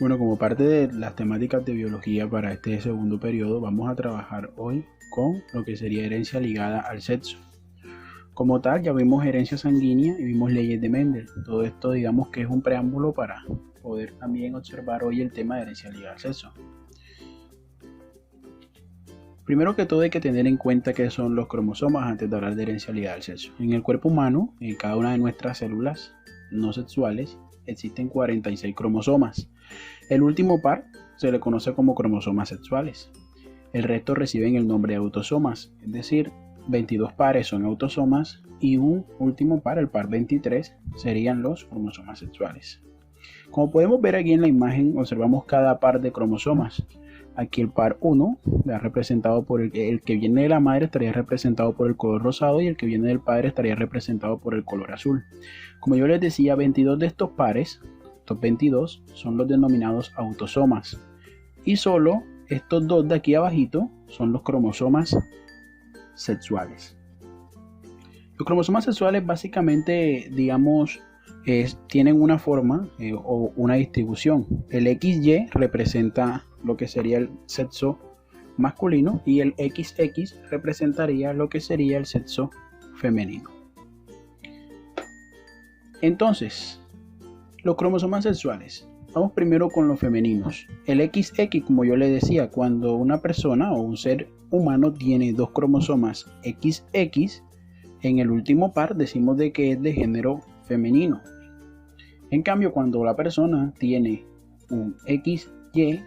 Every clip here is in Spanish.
Bueno, como parte de las temáticas de biología para este segundo periodo, vamos a trabajar hoy con lo que sería herencia ligada al sexo. Como tal, ya vimos herencia sanguínea y vimos leyes de Mendel. Todo esto, digamos que es un preámbulo para poder también observar hoy el tema de herencia ligada al sexo. Primero que todo hay que tener en cuenta qué son los cromosomas antes de hablar de herencia ligada al sexo. En el cuerpo humano, en cada una de nuestras células no sexuales, existen 46 cromosomas. El último par se le conoce como cromosomas sexuales. El resto reciben el nombre de autosomas, es decir, 22 pares son autosomas y un último par, el par 23, serían los cromosomas sexuales. Como podemos ver aquí en la imagen, observamos cada par de cromosomas. Aquí el par 1, representado por el que viene de la madre, estaría representado por el color rosado y el que viene del padre estaría representado por el color azul. Como yo les decía, 22 de estos pares, estos 22, son los denominados autosomas. Y solo estos dos de aquí abajito son los cromosomas sexuales. Los cromosomas sexuales básicamente, digamos, tienen una forma o una distribución. El XY representa lo que sería el sexo masculino y el XX representaría lo que sería el sexo femenino. Entonces, los cromosomas sexuales. Vamos primero con los femeninos. El XX, como yo le decía, cuando una persona o un ser humano tiene dos cromosomas XX, en el último par decimos de que es de género femenino. En cambio, cuando la persona tiene un XY,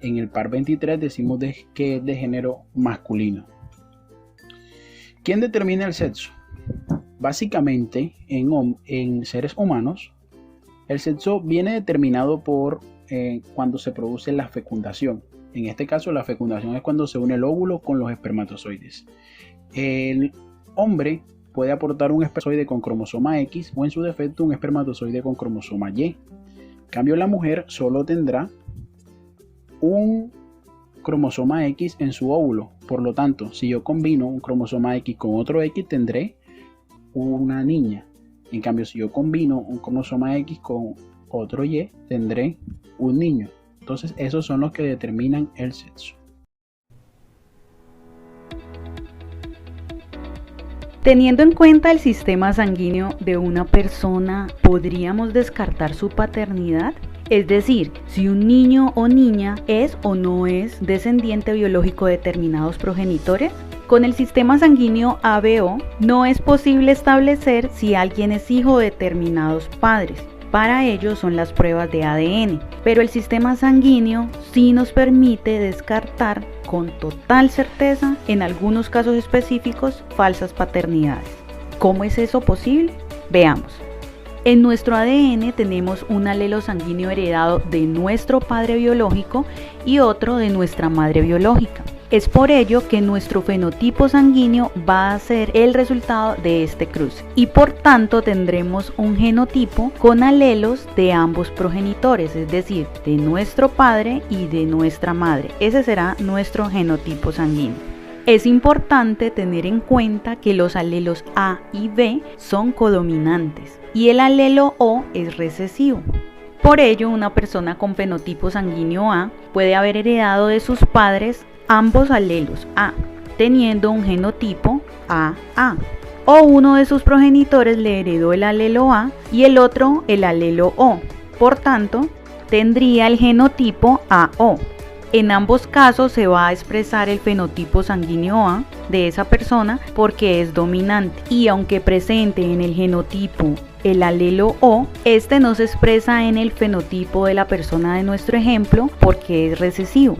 en el par 23 decimos que es de género masculino. ¿Quién determina el sexo? Básicamente, en seres humanos, el sexo viene determinado por cuando se produce la fecundación. En este caso, la fecundación es cuando se une el óvulo con los espermatozoides. El hombre puede aportar un espermatozoide con cromosoma X o en su defecto un espermatozoide con cromosoma Y. En cambio, la mujer solo tendrá un cromosoma X en su óvulo. Por lo tanto, si yo combino un cromosoma X con otro X, tendré una niña. En cambio, si yo combino un cromosoma X con otro Y, tendré un niño. Entonces, esos son los que determinan el sexo. Teniendo en cuenta el sistema sanguíneo de una persona, ¿podríamos descartar su paternidad? Es decir, si un niño o niña es o no es descendiente biológico de determinados progenitores. Con el sistema sanguíneo ABO no es posible establecer si alguien es hijo de determinados padres. Para ello son las pruebas de ADN, pero el sistema sanguíneo sí nos permite descartar con total certeza, en algunos casos específicos, falsas paternidades. ¿Cómo es eso posible? Veamos. En nuestro ADN tenemos un alelo sanguíneo heredado de nuestro padre biológico y otro de nuestra madre biológica. Es por ello que nuestro fenotipo sanguíneo va a ser el resultado de este cruce y por tanto tendremos un genotipo con alelos de ambos progenitores, es decir, de nuestro padre y de nuestra madre. Ese será nuestro genotipo sanguíneo. Es importante tener en cuenta que los alelos A y B son codominantes y el alelo O es recesivo. Por ello, una persona con fenotipo sanguíneo A puede haber heredado de sus padres ambos alelos A, teniendo un genotipo AA, o uno de sus progenitores le heredó el alelo A y el otro el alelo O, por tanto, tendría el genotipo AO. En ambos casos se va a expresar el fenotipo sanguíneo A de esa persona porque es dominante y aunque presente en el genotipo el alelo O, este no se expresa en el fenotipo de la persona de nuestro ejemplo porque es recesivo.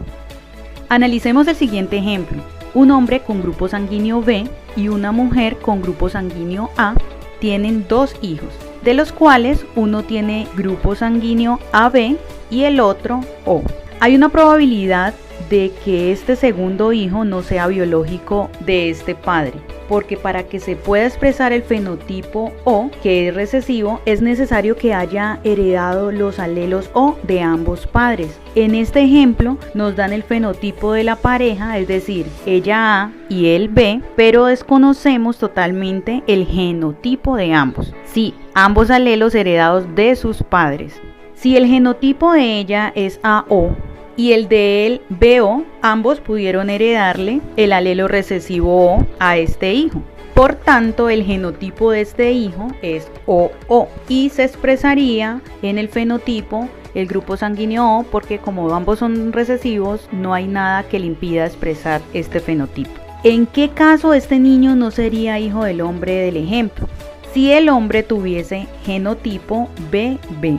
Analicemos el siguiente ejemplo. Un hombre con grupo sanguíneo B y una mujer con grupo sanguíneo A tienen dos hijos, de los cuales uno tiene grupo sanguíneo AB y el otro O. Hay una probabilidad de que este segundo hijo no sea biológico de este padre, porque para que se pueda expresar el fenotipo O, que es recesivo, es necesario que haya heredado los alelos O de ambos padres. En este ejemplo nos dan el fenotipo de la pareja, es decir, ella A y él B, pero desconocemos totalmente el genotipo de ambos. Sí, ambos alelos heredados de sus padres. Si el genotipo de ella es AO y el de él BO, ambos pudieron heredarle el alelo recesivo O a este hijo. Por tanto, el genotipo de este hijo es OO y se expresaría en el fenotipo el grupo sanguíneo O, porque como ambos son recesivos, no hay nada que le impida expresar este fenotipo. ¿En qué caso este niño no sería hijo del hombre del ejemplo? Si el hombre tuviese genotipo BB,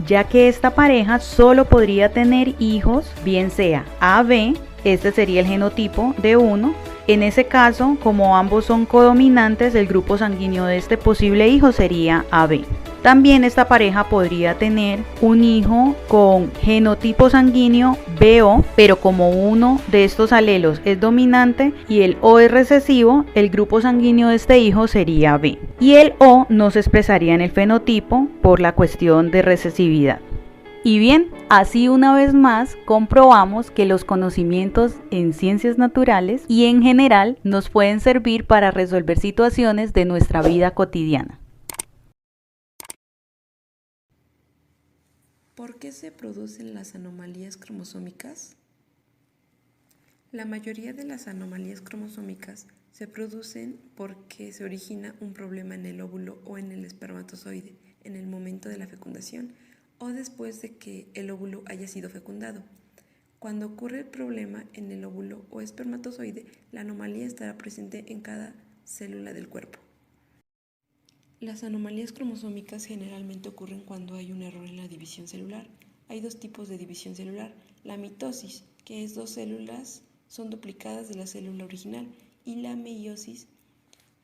ya que esta pareja solo podría tener hijos, bien sea AB, este sería el genotipo de uno. En ese caso, como ambos son codominantes, el grupo sanguíneo de este posible hijo sería AB. También esta pareja podría tener un hijo con genotipo sanguíneo BO, pero como uno de estos alelos es dominante y el O es recesivo, el grupo sanguíneo de este hijo sería B. Y el O no se expresaría en el fenotipo por la cuestión de recesividad. Y bien, así una vez más comprobamos que los conocimientos en ciencias naturales y en general nos pueden servir para resolver situaciones de nuestra vida cotidiana. ¿Por qué se producen las anomalías cromosómicas? La mayoría de las anomalías cromosómicas se producen porque se origina un problema en el óvulo o en el espermatozoide en el momento de la fecundación o después de que el óvulo haya sido fecundado. Cuando ocurre el problema en el óvulo o espermatozoide, la anomalía estará presente en cada célula del cuerpo. Las anomalías cromosómicas generalmente ocurren cuando hay un error en la división celular. Hay dos tipos de división celular: la mitosis, que es 2 células son duplicadas de la célula original, y la meiosis,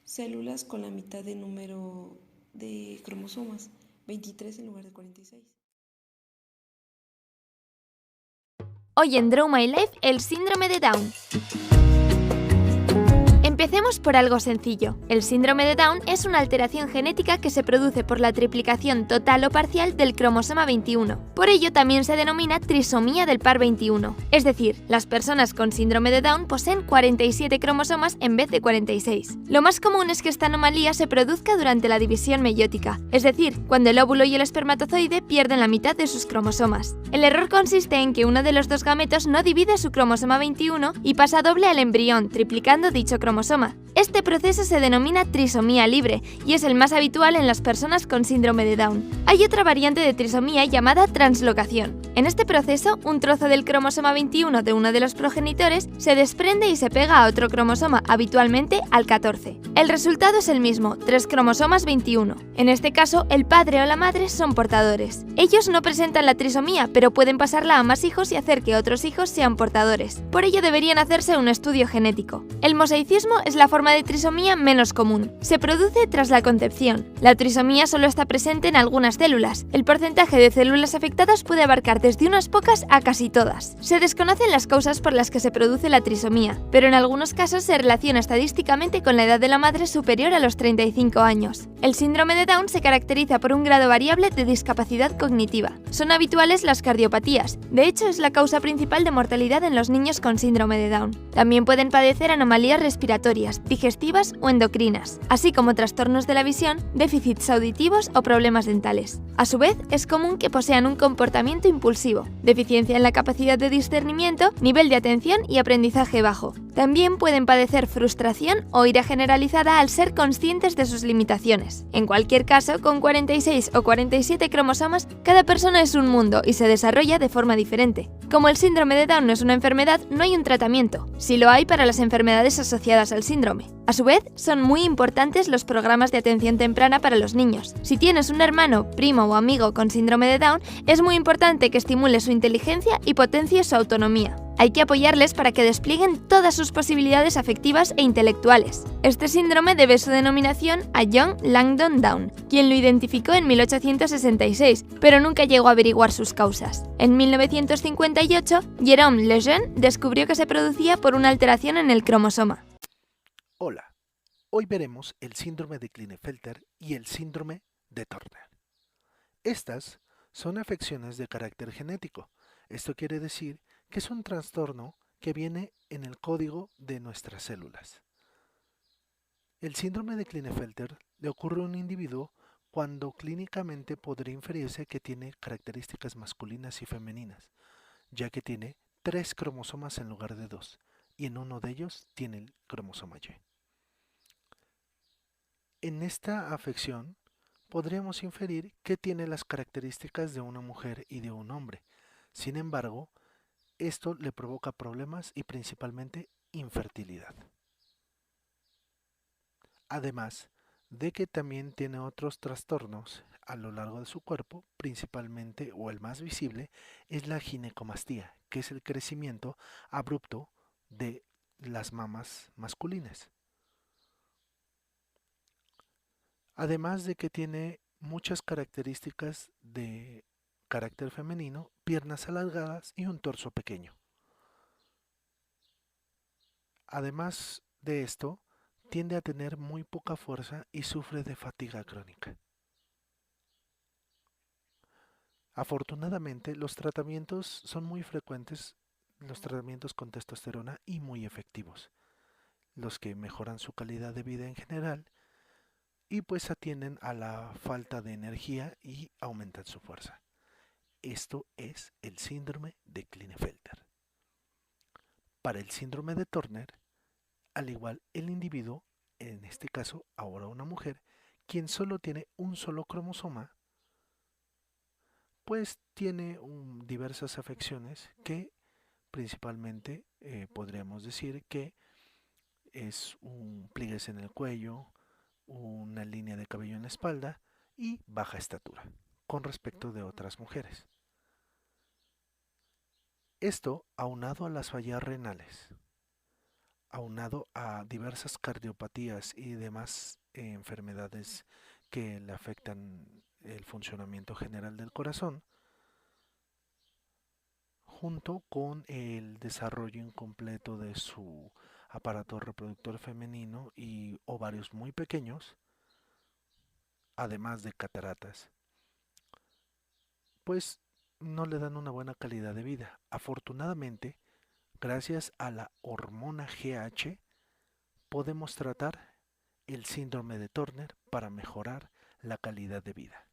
células con la mitad de número de cromosomas, 23 en lugar de 46. Hoy en Draw My Life, el síndrome de Down. Empecemos por algo sencillo. El síndrome de Down es una alteración genética que se produce por la triplicación total o parcial del cromosoma 21. Por ello también se denomina trisomía del par 21. Es decir, las personas con síndrome de Down poseen 47 cromosomas en vez de 46. Lo más común es que esta anomalía se produzca durante la división meiótica, es decir, cuando el óvulo y el espermatozoide pierden la mitad de sus cromosomas. El error consiste en que uno de los dos gametos no divide su cromosoma 21 y pasa doble al embrión, triplicando dicho cromosoma. Este proceso se denomina trisomía libre y es el más habitual en las personas con síndrome de Down. Hay otra variante de trisomía llamada translocación. En este proceso, un trozo del cromosoma 21 de uno de los progenitores se desprende y se pega a otro cromosoma, habitualmente al 14. El resultado es el mismo, 3 cromosomas 21. En este caso, el padre o la madre son portadores. Ellos no presentan la trisomía, pero pueden pasarla a más hijos y hacer que otros hijos sean portadores. Por ello deberían hacerse un estudio genético. El mosaicismo es la forma de trisomía menos común. Se produce tras la concepción. La trisomía solo está presente en algunas células. El porcentaje de células afectadas puede abarcar desde unas pocas a casi todas. Se desconocen las causas por las que se produce la trisomía, pero en algunos casos se relaciona estadísticamente con la edad de la madre superior a los 35 años. El síndrome de Down se caracteriza por un grado variable de discapacidad cognitiva. Son habituales las cardiopatías. De hecho, es la causa principal de mortalidad en los niños con síndrome de Down. También pueden padecer anomalías respiratorias, digestivas o endocrinas, así como trastornos de la visión, déficits auditivos o problemas dentales. A su vez, es común que posean un comportamiento impulsivo, deficiencia en la capacidad de discernimiento, nivel de atención y aprendizaje bajo. También pueden padecer frustración o ira generalizada al ser conscientes de sus limitaciones. En cualquier caso, con 46 o 47 cromosomas, cada persona es un mundo y se desarrolla de forma diferente. Como el síndrome de Down no es una enfermedad, no hay un tratamiento. Sí lo hay para las enfermedades asociadas al síndrome. A su vez, son muy importantes los programas de atención temprana para los niños. Si tienes un hermano, primo o amigo con síndrome de Down, es muy importante que estimule su inteligencia y potencie su autonomía. Hay que apoyarles para que desplieguen todas sus posibilidades afectivas e intelectuales. Este síndrome debe su denominación a John Langdon Down, quien lo identificó en 1866, pero nunca llegó a averiguar sus causas. En 1958, Jérôme Lejeune descubrió que se producía por una alteración en el cromosoma. Hola, hoy veremos el síndrome de Klinefelter y el síndrome de Turner. Estas son afecciones de carácter genético. Esto quiere decir que es un trastorno que viene en el código de nuestras células. El síndrome de Klinefelter le ocurre a un individuo cuando clínicamente podría inferirse que tiene características masculinas y femeninas, ya que tiene 3 cromosomas en lugar de 2, y en uno de ellos tiene el cromosoma Y. En esta afección podríamos inferir que tiene las características de una mujer y de un hombre. Sin embargo, esto le provoca problemas y principalmente infertilidad. Además de que también tiene otros trastornos a lo largo de su cuerpo, principalmente o el más visible es la ginecomastía, que es el crecimiento abrupto de las mamas masculinas. Además de que tiene muchas características de carácter femenino, piernas alargadas y un torso pequeño. Además de esto, tiende a tener muy poca fuerza y sufre de fatiga crónica. Afortunadamente, los tratamientos son muy frecuentes, los tratamientos con testosterona y muy efectivos, los que mejoran su calidad de vida en general y pues atienden a la falta de energía y aumentan su fuerza. Esto es el síndrome de Klinefelter. Para el síndrome de Turner, al igual el individuo, en este caso ahora una mujer, quien solo tiene un solo cromosoma, pues tiene diversas afecciones que principalmente podríamos decir que es un pliegues en el cuello, una línea de cabello en la espalda y baja estatura con respecto de otras mujeres. Esto aunado a las fallas renales, aunado a diversas cardiopatías y demás enfermedades que le afectan el funcionamiento general del corazón, junto con el desarrollo incompleto de su aparato reproductor femenino y ovarios muy pequeños, además de cataratas, pues no le dan una buena calidad de vida. Afortunadamente, gracias a la hormona GH, podemos tratar el síndrome de Turner para mejorar la calidad de vida.